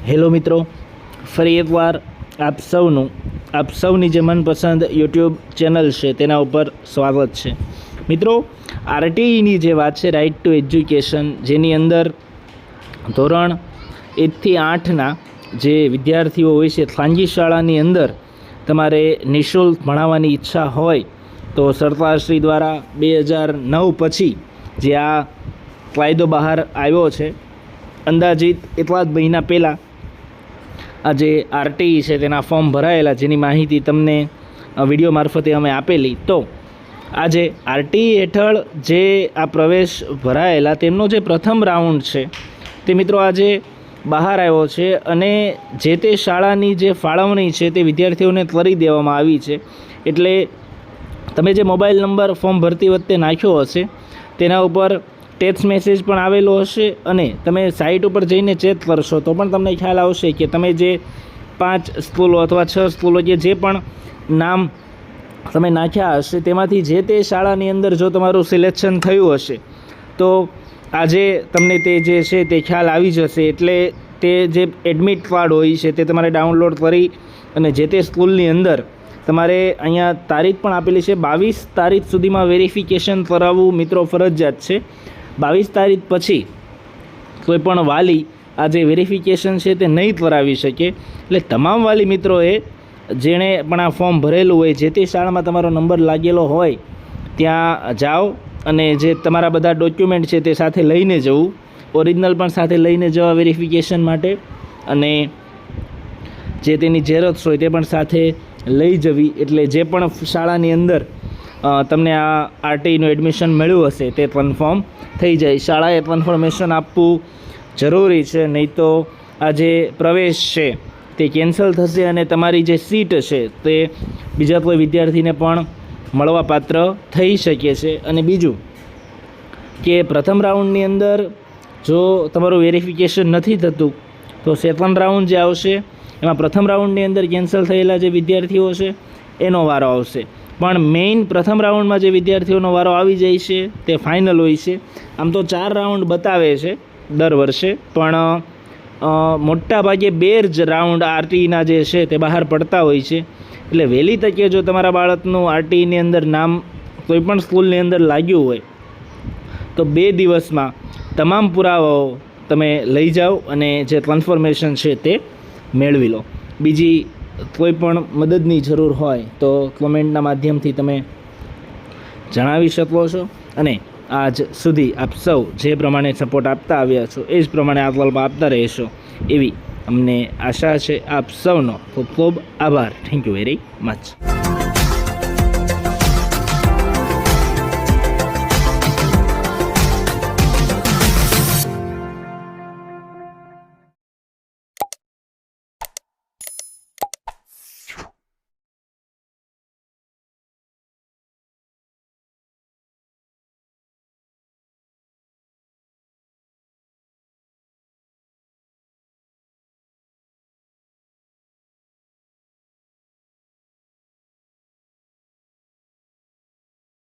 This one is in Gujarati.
હેલો મિત્રો, ફરી એકવાર આપ સૌની જે મનપસંદ યુટ્યુબ ચેનલ છે તેના ઉપર સ્વાગત છે. મિત્રો, આરટીઈની જે વાત છે, રાઇટ ટુ એજ્યુકેશન, જેની અંદર ધોરણ 1 થી 8ના જે વિદ્યાર્થીઓ હોય છે, ખાનગી શાળાની અંદર તમારે નિઃશુલ્ક ભણાવવાની ઈચ્છા હોય તો સરકારશ્રી દ્વારા 2009 પછી જે આ કાયદો બહાર આવ્યો છે, અંદાજિત એટલા જ મહિના પહેલાં આ જે આરટીઈ છે તેના ફોર્મ ભરાયેલા, જેની માહિતી તમને વિડીયો મારફતે અમે આપેલી. તો આજે આરટીઈ હેઠળ જે આ પ્રવેશ ભરાયેલા તેમનો જે પ્રથમ રાઉન્ડ છે તે મિત્રો આજે બહાર આવ્યો છે અને જે તે શાળાની જે ફાળવણી છે તે વિદ્યાર્થીઓને કરી દેવામાં આવી છે. એટલે તમે જે મોબાઈલ નંબર ફોર્મ ભરતી વખતે નાખ્યો હશે તેના ઉપર ટેક્સ્ટ મેસેજ પણ આવેલો હશે અને તમે સાઇટ ઉપર જઈને ચેક કરશો તો પણ તમને ખ્યાલ આવશે કે તમે જે 5 સ્કૂલો અથવા 6 સ્કૂલો જે પણ નામ તમે નાખ્યા હશે તેમાંથી જે તે શાળાની અંદર જો તમારું સિલેક્શન થયું હશે તો આજે તમને તે જે છે તે ખ્યાલ આવી જશે. એટલે તે જે એડમિટ કાર્ડ હોય છે તે તમારે ડાઉનલોડ કરી અને જે તે સ્કૂલની અંદર તમારે અહીંયા તારીખ પણ આપેલી છે, 22 તારીખ સુધીમાં વેરિફિકેશન કરાવવું મિત્રો ફરજિયાત છે. 22 તારીખ પછી કોઈ પણ વાલી આ જે વેરિફિકેશન છે તે નહીં કરાવી શકે. એટલે તમામ વાલી મિત્રોએ જેણે પણ આ ફોર્મ ભરેલું હોય, જે તે શાળામાં તમારો નંબર લાગેલો હોય ત્યાં જાઓ અને જે તમારા બધા ડોક્યુમેન્ટ છે તે સાથે લઈને જવું, ઓરિજિનલ પણ સાથે લઈને જવા વેરિફિકેશન માટે, અને જે તેની ઝેરોક્ષ હોય તે પણ સાથે લઈ જવી. એટલે જે પણ શાળાની અંદર તમને આ આરટીઈનું એડમિશન મળ્યું હશે તે કન્ફર્મ થઈ જાય. શાળાએ કન્ફર્મેશન આપવું જરૂરી છે, નહીં તો આ જે પ્રવેશ છે તે કેન્સલ થશે અને તમારી જે સીટ છે તે બીજા કોઈ વિદ્યાર્થીને પણ મળવાપાત્ર થઈ શકે છે. અને બીજું કે પ્રથમ રાઉન્ડની અંદર જો તમારું વેરિફિકેશન નથી થતું તો સેકન્ડ રાઉન્ડ જે આવશે એમાં પ્રથમ રાઉન્ડની અંદર કેન્સલ થયેલા જે વિદ્યાર્થીઓ છે એનો વારો આવશે. પણ મેઇન પ્રથમ રાઉન્ડમાં જે વિદ્યાર્થીઓનો વારો આવી જાય છે તે ફાઇનલ હોય છે. આમ તો 4 રાઉન્ડ બતાવે છે દર વર્ષે, પણ મોટા ભાગે 2 જ રાઉન્ડ આરટીઈના જે છે તે બહાર પડતા હોય છે. એટલે વહેલી તકે જો તમારા બાળકનું આરટીઈની અંદર નામ કોઈપણ સ્કૂલની અંદર લાગ્યું હોય તો 2 દિવસમાં તમામ પુરાવાઓ તમે લઈ જાઓ અને જે કન્ફર્મેશન છે તે મેળવી લો. બીજી કોઈ પણ મદદની જરૂર હોય તો કોમેન્ટના માધ્યમથી તમે જણાવી શકો છો. અને આજ સુધી આપ સૌ જે પ્રમાણે સપોર્ટ આપતા આવ્યા છો એ જ પ્રમાણે આગળ આપતા રહેશો એવી અમને આશા છે. આપ સૌનો ખૂબ ખૂબ આભાર. Thank you very much.